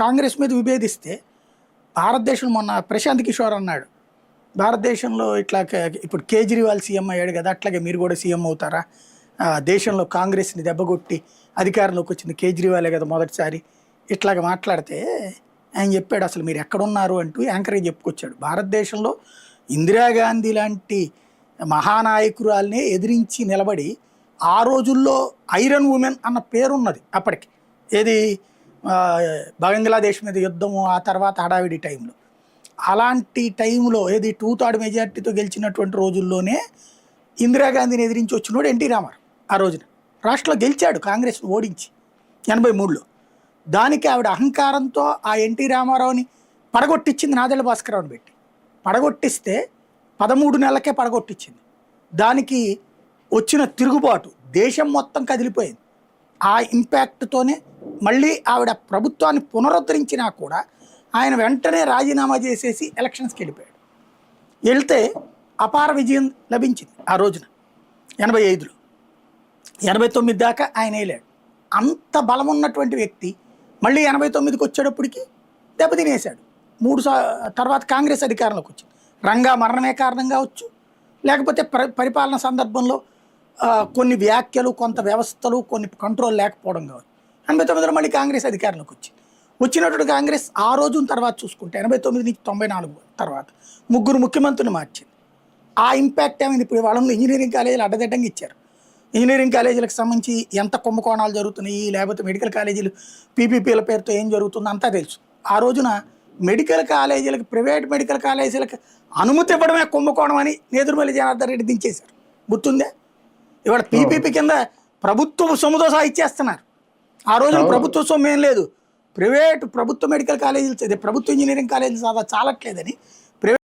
కాంగ్రెస్ మీద విభేదిస్తే భారతదేశం మొన్న ప్రశాంత్ కిషోర్ అన్నాడు, భారతదేశంలో ఇట్లా ఇప్పుడు కేజ్రీవాల్ సీఎం అయ్యాడు కదా, అట్లాగే మీరు కూడా సీఎం అవుతారా, దేశంలో కాంగ్రెస్ని దెబ్బకొట్టి అధికారంలోకి వచ్చింది కేజ్రీవాలే కదా మొదటిసారి, ఇట్లాగ మాట్లాడితే ఆయన చెప్పాడు అసలు మీరు ఎక్కడున్నారు అంటూ యాంకరేజ్ చెప్పుకొచ్చాడు. భారతదేశంలో ఇందిరాగాంధీ లాంటి మహానాయకురాల్ని ఎదిరించి నిలబడి ఆ రోజుల్లో ఐరన్ ఉమెన్ అన్న పేరున్నది అప్పటికి, ఏది బంగ్లాదేశ్ మీద యుద్ధము ఆ తర్వాత హడావిడి టైంలో, అలాంటి టైంలో ఏది 2/3 మెజార్టీతో గెలిచినటువంటి రోజుల్లోనే ఇందిరాగాంధీని ఎదిరించి వచ్చినోడు ఎన్టీ రామారావు. ఆ రోజున రాష్ట్రంలో గెలిచాడు కాంగ్రెస్ను ఓడించి 83లో. దానికి ఆవిడ అహంకారంతో ఆ ఎన్టీ రామారావుని పడగొట్టించింది నాదెళ్ల భాస్కరరావుని పెట్టి. పడగొట్టిస్తే 13 నెలలకే పడగొట్టించింది. దానికి వచ్చిన తిరుగుబాటు దేశం మొత్తం కదిలిపోయింది. ఆ ఇంపాక్ట్తోనే మళ్ళీ ఆవిడ ప్రభుత్వాన్ని పునరుద్ధరించినా కూడా ఆయన వెంటనే రాజీనామా చేసేసి ఎలక్షన్స్కి వెళ్ళిపోయాడు. వెళ్తే అపార విజయం లభించింది ఆ రోజున 85లో. 89 దాకా ఆయన వేయలేడు. అంత బలం ఉన్నటువంటి వ్యక్తి మళ్ళీ 89కి వచ్చేటప్పటికి దెబ్బతినేశాడు. తర్వాత కాంగ్రెస్ అధికారంలోకి వచ్చింది. రంగా మరణమే కారణం కావచ్చు, లేకపోతే పరిపాలన సందర్భంలో కొన్ని వ్యాఖ్యలు, కొంత వ్యవస్థలు, కొన్ని కంట్రోల్ లేకపోవడం కావచ్చు. 89లో మళ్ళీ కాంగ్రెస్ అధికారంలోకి వచ్చినటువంటి కాంగ్రెస్ ఆ రోజున తర్వాత చూసుకుంటే 89 నుంచి 94 తర్వాత 3 ముఖ్యమంత్రులు మార్చింది. ఆ ఇంపాక్ట్ ఏమైంది? ఇప్పుడు వాళ్ళని ఇంజనీరింగ్ కాలేజీలు అడ్డదిడ్డంగా ఇచ్చారు. ఇంజనీరింగ్ కాలేజీలకు సంబంధించి ఎంత కుంభకోణాలు జరుగుతున్నాయి, లేకపోతే మెడికల్ కాలేజీలు పీపీపీల పేరుతో ఏం జరుగుతుందో అంతా తెలుసు. ఆ రోజున మెడికల్ కాలేజీలకు, ప్రైవేట్ మెడికల్ కాలేజీలకు అనుమతి ఇవ్వడమే కుంభకోణం అని నేదురుమల్లి జనార్దన్ రెడ్డి దించేశారు. గుర్తుందే? ఇవాళ పీపీపీ కింద ప్రభుత్వ సొమ్ముతో ఇచ్చేస్తున్నారు. ఆ రోజున ప్రభుత్వ సొమ్ము ఏం లేదు, ప్రభుత్వ మెడికల్ కాలేజీలు, ప్రభుత్వ ఇంజనీరింగ్ కాలేజీలు చాలట్లేదని